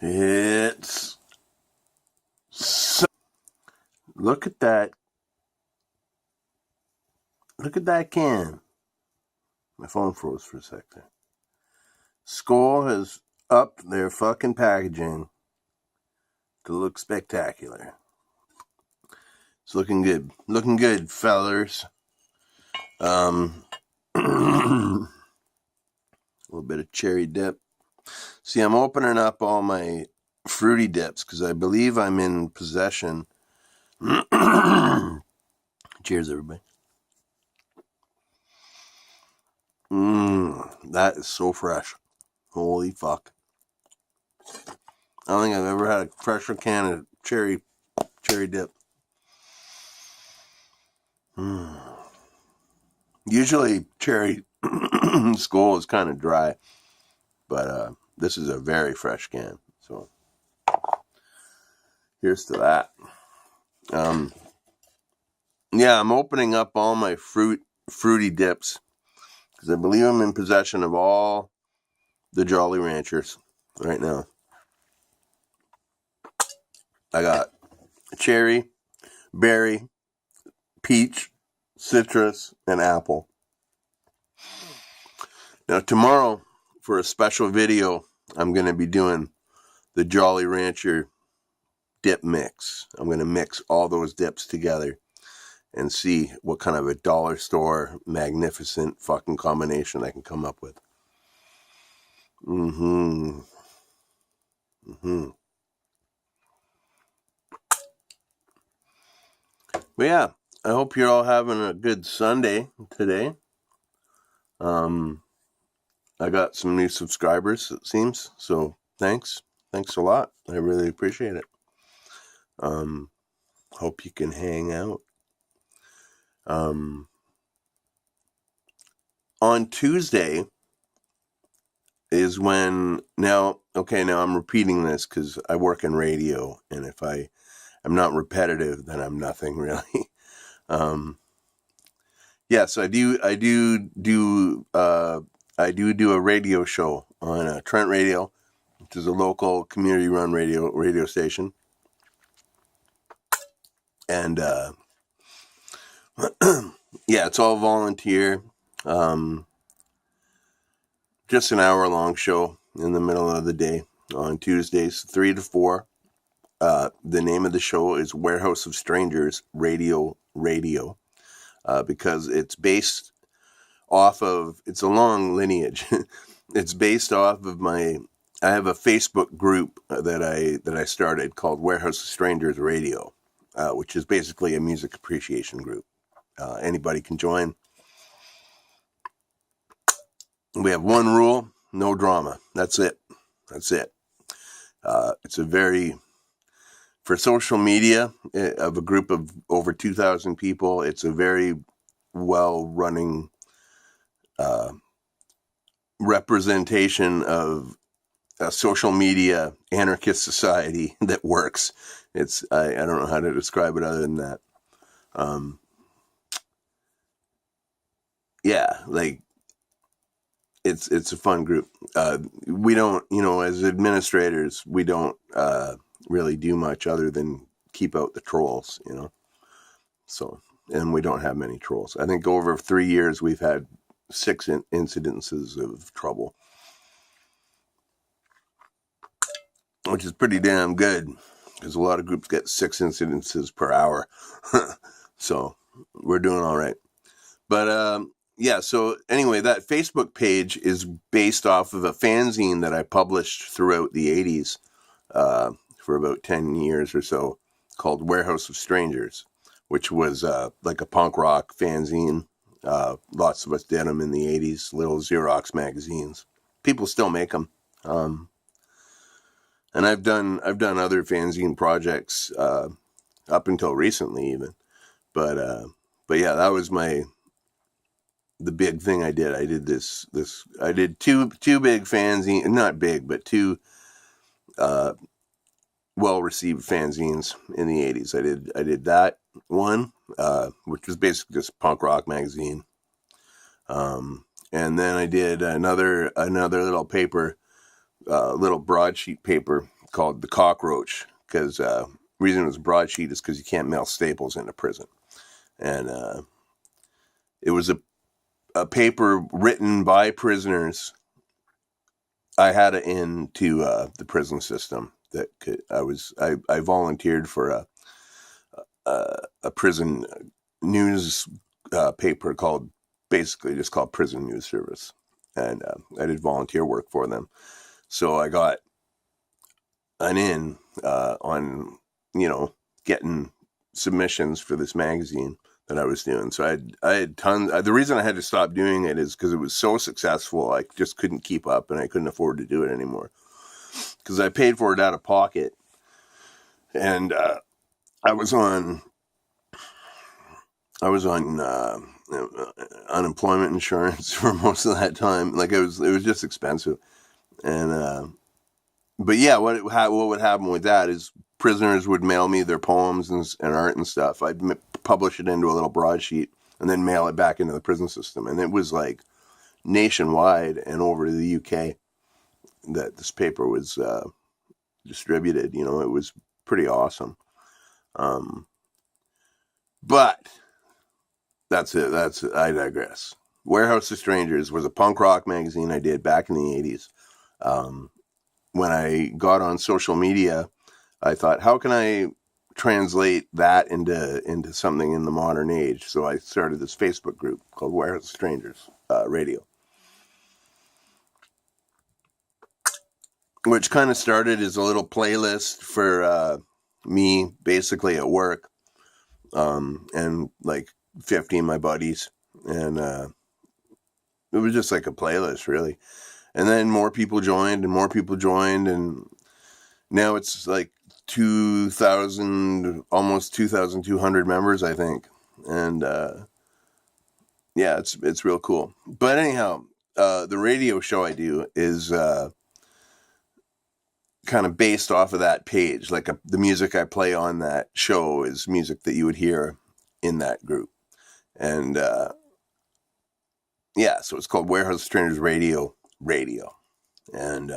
It's so, look at that. Look at that can. My phone froze for a sec there. Skol has upped their fucking packaging to look spectacular. It's looking good. Looking good, fellers. A little bit of cherry dip. See, I'm opening up all my fruity dips because I believe I'm in possession. Cheers, everybody. That is so fresh. Holy fuck. I don't think I've ever had a fresher can of cherry dip. Usually cherry Skol is kind of dry, but this is a very fresh can. So here's to that. Yeah, I'm opening up all my fruity dips because I believe I'm in possession of all the Jolly Ranchers right now. I got cherry, berry, peach, citrus, and apple. Now tomorrow, for a special video, I'm going to be doing the Jolly Rancher dip mix. I'm going to mix all those dips together and see what kind of a dollar store magnificent fucking combination I can come up with. But yeah, I hope you're all having a good Sunday today. I got some new subscribers, it seems, so thanks a lot. I really appreciate it. Hope you can hang out. On Tuesday is when, now I'm repeating this because I work in radio, and if I'm not repetitive, then I'm nothing really. Yes, I do a radio show on Trent Radio, which is a local community-run radio station, and yeah, it's all volunteer. Just an hour-long show in the middle of the day on Tuesdays, 3 to 4. The name of the show is Warehouse of Strangers Radio, because it's based off of, it's a long lineage. It's based off of I have a Facebook group that I started called Warehouse of Strangers Radio, which is basically a music appreciation group. Anybody can join. We have one rule: no drama. That's it. It's a very, for social media of a group of over 2,000 people, it's a very well-running representation of a social media anarchist society that works. I don't know how to describe it other than that. Yeah, like it's a fun group. We don't, as administrators, we don't really do much other than keep out the trolls, So, and we don't have many trolls. I think over 3 years we've had 6 incidences of trouble, which is pretty damn good because a lot of groups get 6 incidences per hour. So we're doing all right. But yeah, so anyway, that Facebook page is based off of a fanzine that I published throughout the 80s for about 10 years or so, called Warehouse of Strangers, which was like a punk rock fanzine. Lots of us did them in the 80s, little Xerox magazines. People still make them. And I've done other fanzine projects up until recently even. But yeah, that was the big thing I did. I did this. I did two big fanzines, not big, but 2 well-received fanzines in the 80s. I did that one, which was basically just a punk rock magazine. And then I did another little paper, little broadsheet paper called The Cockroach, because reason it was broadsheet is because you can't mail staples into prison. And it was a paper written by prisoners. I had it into the prison system that I volunteered for a prison news paper called Prison News Service, and I did volunteer work for them. So I got an in on getting submissions for this magazine that I was doing. So I had tons. The reason I had to stop doing it is because it was so successful. I just couldn't keep up, and I couldn't afford to do it anymore because I paid for it out of pocket, and I was on unemployment insurance for most of that time. Like it was just expensive, and but yeah, what would happen with that is prisoners would mail me their poems and art and stuff. I'd publish it into a little broadsheet and then mail it back into the prison system. And it was like nationwide and over to the UK that this paper was distributed. It was pretty awesome. But that's it. I digress. Warehouse of Strangers was a punk rock magazine I did back in the 80s. When I got on social media, I thought, how can I translate that into something in the modern age? So I started this Facebook group called Warehouse of Strangers Radio, which kind of started as a little playlist for me, basically at work, and like 50 of my buddies, and it was just like a playlist, really. And then more people joined, and now it's like 2,000, almost 2,200 members, I think. And yeah, it's real cool. But anyhow, the radio show I do is kind of based off of that page. Like the music I play on that show is music that you would hear in that group. And yeah, so it's called Warehouse of Strangers Radio. And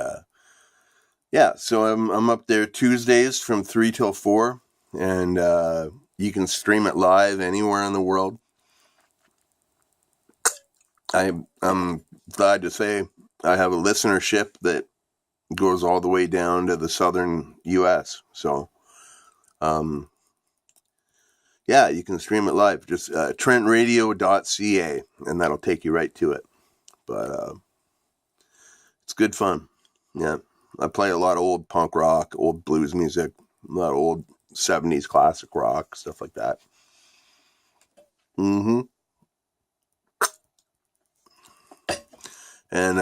yeah, so I'm up there Tuesdays from 3 till 4, and you can stream it live anywhere in the world. I'm glad to say I have a listenership that goes all the way down to the southern U.S. So, yeah, you can stream it live. Just trentradio.ca, and that'll take you right to it. But it's good fun. Yeah, I play a lot of old punk rock, old blues music, a lot of old 70s classic rock, stuff like that. Mm-hmm. And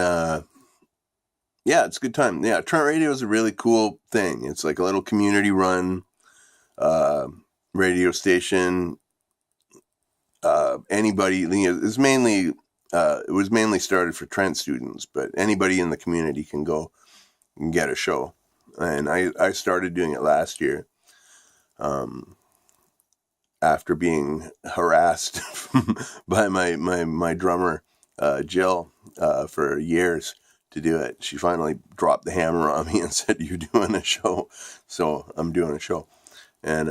yeah, it's a good time. Yeah, Trent Radio is a really cool thing. It's like a little community-run radio station. Anybody, it's mainly it was mainly started for Trent students, but anybody in the community can go and get a show. And I started doing it last year, after being harassed by my drummer Jill for years to do it. She finally dropped the hammer on me and said, "You're doing a show." So I'm doing a show. And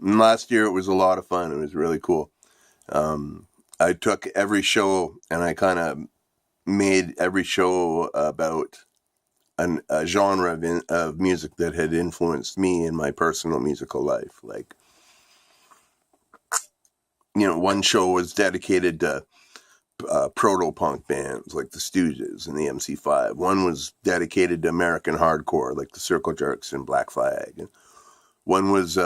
last year it was a lot of fun. It was really cool. I took every show and I kind of made every show about a genre of music that had influenced me in my personal musical life. Like, one show was dedicated to proto-punk bands like the Stooges and the MC5. One was dedicated to American hardcore like the Circle Jerks and Black Flag. And one was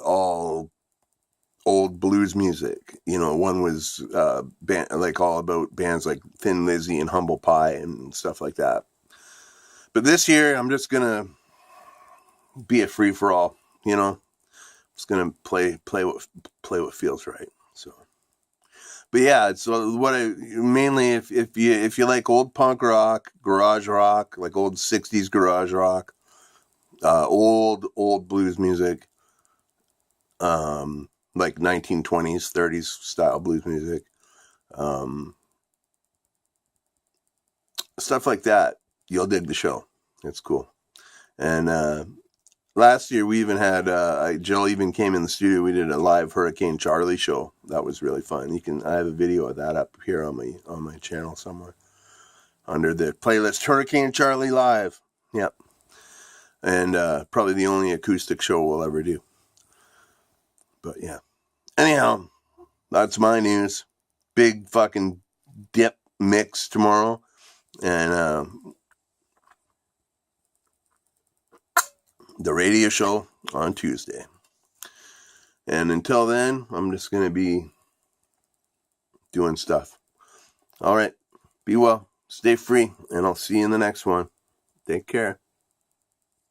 all old blues music. One was all about bands like Thin Lizzy and Humble Pie and stuff like that. But this year, I'm just gonna be a free for all. Just gonna play what feels right. So, but yeah, it's what I mainly if you like old punk rock, garage rock, like old 60s garage rock, old blues music, like 1920s, 30s style blues music, stuff like that. you'll dig the show. It's cool. And last year we even had Jill even came in the studio. We did a live Hurricane Charlie show. That was really fun. I have a video of that up here on my channel somewhere under the playlist Hurricane Charlie Live. Yep. And probably the only acoustic show we'll ever do. But yeah. Anyhow, that's my news. Big fucking dip mix tomorrow. And the radio show on Tuesday. And until then, I'm just going to be doing stuff. All right. Be well. Stay free. And I'll see you in the next one. Take care.